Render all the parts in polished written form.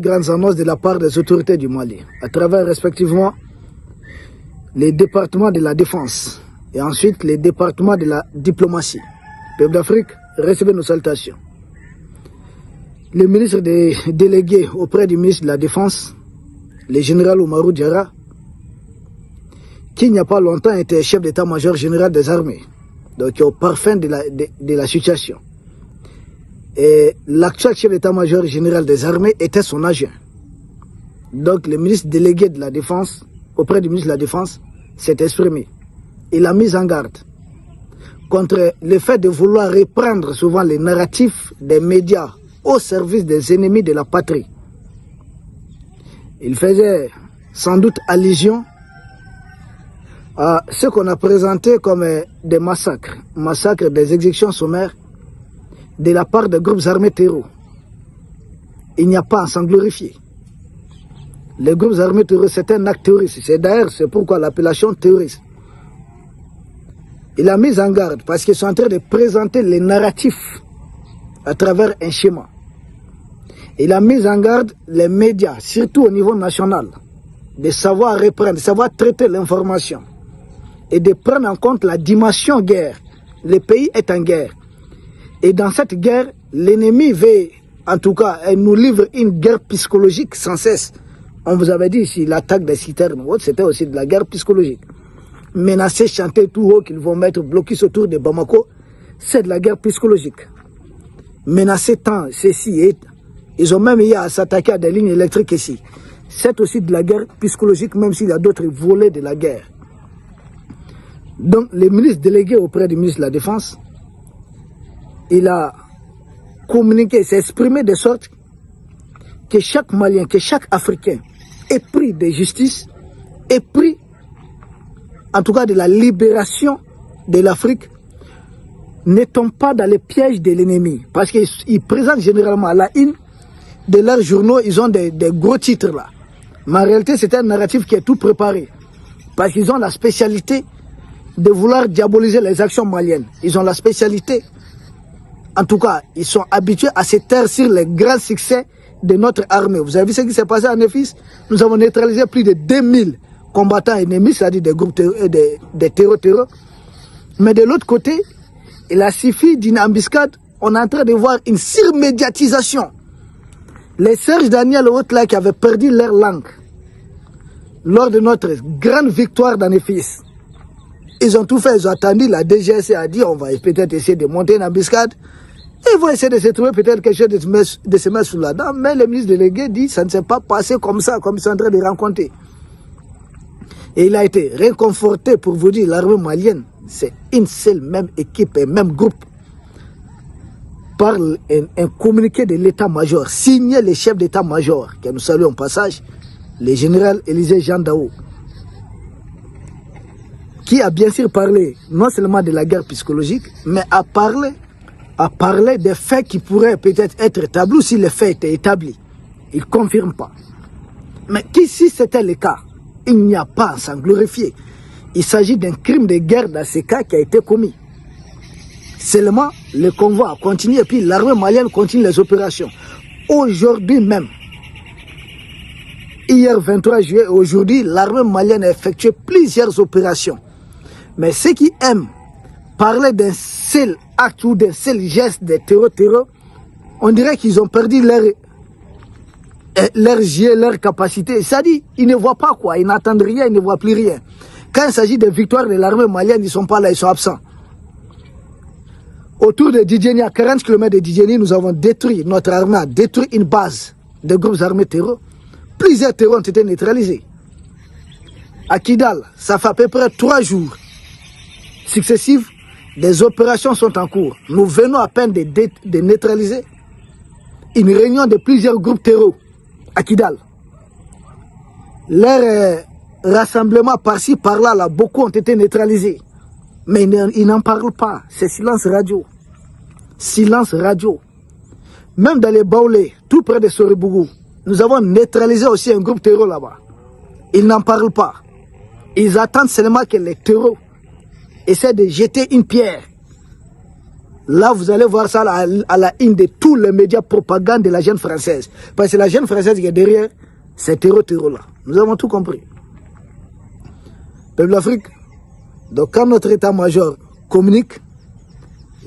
Grandes annonces de la part des autorités du Mali, à travers respectivement les départements de la défense et ensuite les départements de la diplomatie. Peuple d'Afrique, recevez nos salutations. Le ministre délégué auprès du ministre de la Défense, le général Oumarou Diarra, qui il n'y a pas longtemps était chef d'état-major général des armées, donc au parfum de la situation. Et l'actuel chef d'état-major général des armées était son agent. Donc le ministre délégué de la Défense, auprès du ministre de la Défense, s'est exprimé. Il a mis en garde contre le fait de vouloir reprendre souvent les narratifs des médias au service des ennemis de la patrie. Il faisait sans doute allusion à ce qu'on a présenté comme des massacres, des exécutions sommaires de la part des groupes armés terroristes. Il n'y a pas à s'en glorifier. Les groupes armés terroristes, c'est un acte terroriste. C'est d'ailleurs, c'est pourquoi l'appellation terroriste. Il a mis en garde parce qu'ils sont en train de présenter les narratifs à travers un schéma. Il a mis en garde les médias, surtout au niveau national, de savoir reprendre, de savoir traiter l'information et de prendre en compte la dimension guerre. Le pays est en guerre. Et dans cette guerre, l'ennemi veut, en tout cas, elle nous livre une guerre psychologique sans cesse. On vous avait dit ici, l'attaque des citernes, c'était aussi de la guerre psychologique. Menacer, chanter tout haut qu'ils vont mettre blocus autour de Bamako, c'est de la guerre psychologique. Menacer tant, ceci et ils ont même eu à s'attaquer à des lignes électriques ici. C'est aussi de la guerre psychologique, même s'il y a d'autres volets de la guerre. Donc, le ministre délégué auprès du ministre de la Défense, il a communiqué, s'est exprimé de sorte que chaque Malien, que chaque Africain ait pris de justice, ait pris en tout cas de la libération de l'Afrique, ne tombe pas dans les pièges de l'ennemi. Parce qu'ils présentent généralement à la une de leurs journaux, ils ont des gros titres là. Mais en réalité, c'est un narratif qui est tout préparé. Parce qu'ils ont la spécialité de vouloir diaboliser les actions maliennes. Ils ont la spécialité. En tout cas, ils sont habitués à se taire sur les grands succès de notre armée. Vous avez vu ce qui s'est passé en Néfis? Nous avons neutralisé plus de 2000 combattants ennemis, c'est-à-dire des groupes des terreurs. Mais de l'autre côté, il a suffi d'une embuscade. On est en train de voir une surmédiatisation. Les Serge Daniel et autres là qui avaient perdu leur langue lors de notre grande victoire dans Néfis. Ils ont tout fait, ils ont attendu, la DGS a dit on va peut-être essayer de monter une embuscade. Ils vont essayer de se trouver peut-être quelque chose de se mettre sous la dent. Mais le ministre délégué dit ça ne s'est pas passé comme ça, comme ils sont en train de rencontrer. Et il a été réconforté pour vous dire l'armée malienne, c'est une seule même équipe et même groupe. Par un communiqué de l'état-major, signé le chef d'état-major, que nous saluons au passage, le général Élisée Jean Daou, qui a bien sûr parlé non seulement de la guerre psychologique, mais a parlé des faits qui pourraient peut-être être établis si les faits étaient établis. Il ne confirme pas. Mais si c'était le cas, il n'y a pas à s'en glorifier. Il s'agit d'un crime de guerre dans ce cas qui a été commis. Seulement, le convoi a continué et puis l'armée malienne continue les opérations. Aujourd'hui même, hier 23 juillet, aujourd'hui, l'armée malienne a effectué plusieurs opérations. Mais ceux qui aiment parler d'un seul acte ou d'un seul geste de terreur, on dirait qu'ils ont perdu leur capacité. C'est-à-dire, ils ne voient pas quoi, ils n'attendent rien, ils ne voient plus rien. Quand il s'agit de victoires de l'armée malienne, ils ne sont pas là, ils sont absents. Autour de Didjeni, à 40 km de Didjeni, nous avons détruit, notre armée a détruit une base de groupes armés terroristes. Plusieurs terroristes ont été neutralisés. À Kidal, ça fait à peu près 3 jours successifs, des opérations sont en cours. Nous venons à peine de neutraliser une réunion de plusieurs groupes terroristes à Kidal. Leurs rassemblements par-ci, par-là, là, beaucoup ont été neutralisés. Mais ils n'en parlent pas. C'est silence radio. Silence radio. Même dans les Baoulés, tout près de Sorebougou, nous avons neutralisé aussi un groupe terroriste là-bas. Ils n'en parlent pas. Ils attendent seulement que les terroristes essaient de jeter une pierre Là, vous allez voir ça à la une de tous les médias propagande de la jeune française. Parce que c'est la jeune française qui est derrière ces terreaux-là. Nous avons tout compris. Peuple d'Afrique, donc quand notre état-major communique,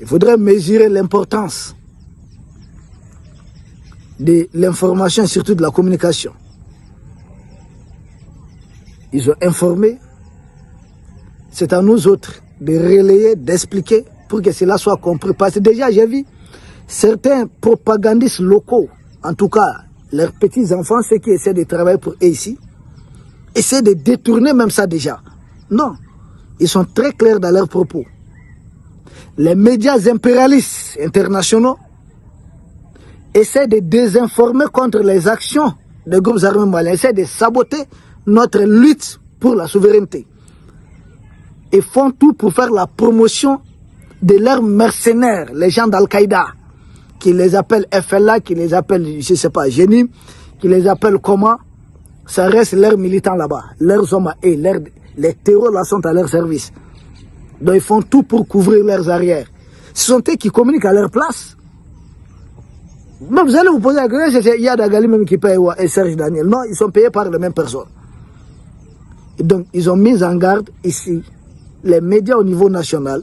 il faudrait mesurer l'importance de l'information et surtout de la communication. Ils ont informé. C'est à nous autres de relayer, d'expliquer pour que cela soit compris. Parce que déjà, j'ai vu certains propagandistes locaux, en tout cas leurs petits-enfants, ceux qui essaient de travailler pour eux ici, essaient de détourner même ça déjà. Non, ils sont très clairs dans leurs propos. Les médias impérialistes internationaux essaient de désinformer contre les actions des groupes armés maliens, essaient de saboter notre lutte pour la souveraineté. Et font tout pour faire la promotion de leurs mercenaires, les gens d'Al-Qaïda, qui les appellent FLA, qui les appellent, je ne sais pas, Génie, qui les appellent comment. Ça reste leurs militants là-bas, leurs hommes et les terrors là sont à leur service. Donc ils font tout pour couvrir leurs arrières. Ce sont eux qui communiquent à leur place. Mais vous allez vous poser la question, c'est Yad Agali même qui paye et Serge Daniel. Non, ils sont payés par les mêmes personnes. Et donc ils ont mis en garde ici les médias au niveau national.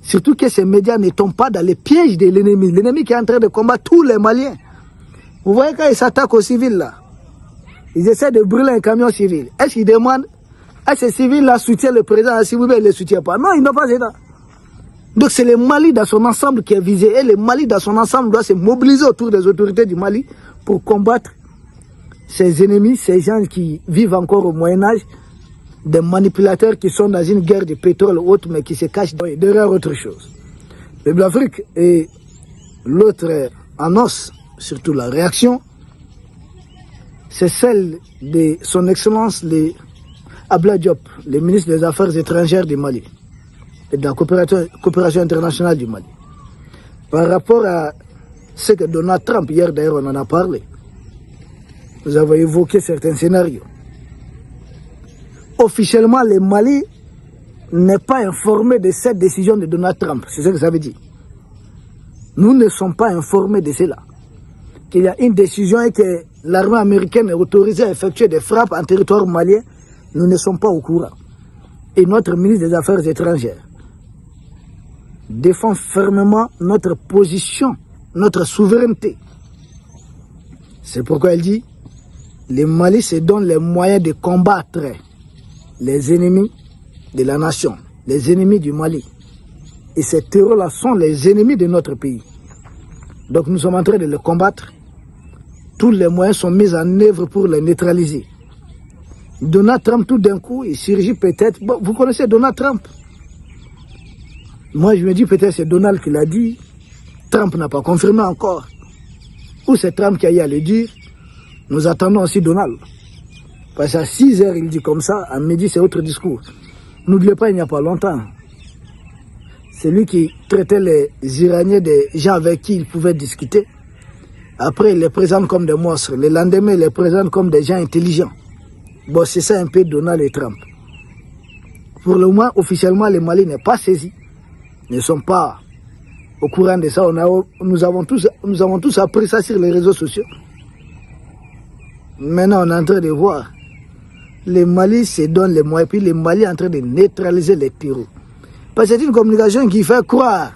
Surtout que ces médias ne tombent pas dans les pièges de l'ennemi. L'ennemi qui est en train de combattre tous les Maliens. Vous voyez quand ils s'attaquent aux civils là, ils essaient de brûler un camion civil. Est-ce qu'ils demandent à ces civils là soutiennent le président, si vous ne le soutiennent pas? Non, ils n'ont pas ça. Donc c'est le Mali dans son ensemble qui est visé. Et le Mali dans son ensemble doit se mobiliser autour des autorités du Mali pour combattre ces ennemis, ces gens qui vivent encore au Moyen-Âge, des manipulateurs qui sont dans une guerre de pétrole ou autre, mais qui se cachent derrière autre chose. Le Blafrique et l'autre annonce, surtout la réaction, c'est celle de son Excellence Abdoulaye Diop, le ministre des Affaires étrangères du Mali et de la coopération internationale du Mali. Par rapport à ce que Donald Trump, hier d'ailleurs on en a parlé, nous avons évoqué certains scénarios. Officiellement, le Mali n'est pas informé de cette décision de Donald Trump. C'est ce que ça veut dire. Nous ne sommes pas informés de cela. Qu'il y a une décision et que l'armée américaine est autorisée à effectuer des frappes en territoire malien, nous ne sommes pas au courant. Et notre ministre des Affaires étrangères défend fermement notre position, notre souveraineté. C'est pourquoi elle dit, le Mali se donne les moyens de combattre les ennemis de la nation, les ennemis du Mali. Et ces terreurs-là sont les ennemis de notre pays. Donc nous sommes en train de les combattre. Tous les moyens sont mis en œuvre pour les neutraliser. Donald Trump, tout d'un coup, il surgit peut-être... Bon, vous connaissez Donald Trump? Moi, je me dis peut-être c'est Donald qui l'a dit. Trump n'a pas confirmé encore. Ou c'est Trump qui a eu à le dire. Nous attendons aussi Donald. Parce qu'à 6 heures, il dit comme ça, à midi, c'est autre discours. N'oubliez pas, il n'y a pas longtemps, c'est lui qui traitait les Iraniens des gens avec qui il pouvait discuter. Après, il les présente comme des monstres. Le lendemain, il les présente comme des gens intelligents. Bon, c'est ça un peu Donald et Trump. Pour le moment, officiellement, le Mali n'est pas saisi. Ils ne sont pas au courant de ça. Nous avons tous appris ça sur les réseaux sociaux. Maintenant, on est en train de voir. Le Mali se donne les moyens, puis le Mali est en train de neutraliser les terreaux. Parce que c'est une communication qui fait croire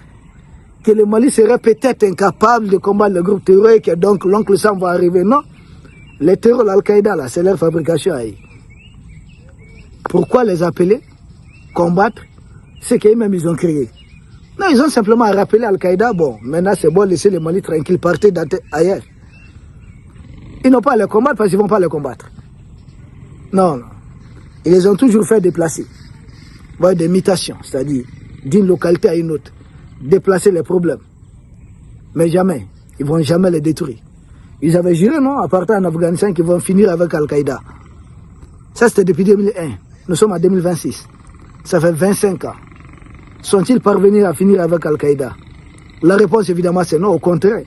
que le Mali serait peut-être incapable de combattre le groupe terroriste et que donc l'oncle Sam va arriver. Non, les terroristes, l'Al-Qaïda, là, c'est leur fabrication. Pourquoi les appeler, combattre ce qu'eux-mêmes ils ont créé? Non, ils ont simplement rappelé Al-Qaïda, bon, maintenant c'est bon, laisser le Mali tranquille, partir ailleurs. Ils n'ont pas à les combattre parce qu'ils ne vont pas les combattre. Non, non. Ils les ont toujours fait déplacer. Voilà, des mutations, c'est-à-dire d'une localité à une autre. Déplacer les problèmes. Mais jamais. Ils ne vont jamais les détruire. Ils avaient juré, non, à partir en Afghanistan, qu'ils vont finir avec Al-Qaïda. Ça, c'était depuis 2001. Nous sommes en 2026. Ça fait 25 ans. Sont-ils parvenus à finir avec Al-Qaïda? La réponse, évidemment, c'est non. Au contraire.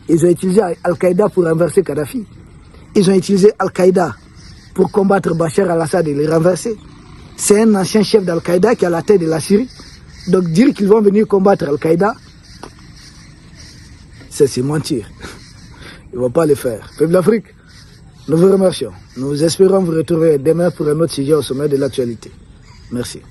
Ils ont utilisé Al-Qaïda pour renverser Kadhafi. Ils ont utilisé Al-Qaïda pour combattre Bachar al-Assad et les renverser. C'est un ancien chef d'Al-Qaïda qui est à la tête de la Syrie. Donc dire qu'ils vont venir combattre Al-Qaïda, c'est se mentir. Ils ne vont pas le faire. Peuple d'Afrique, nous vous remercions. Nous espérons vous retrouver demain pour un autre sujet au sommet de l'actualité. Merci.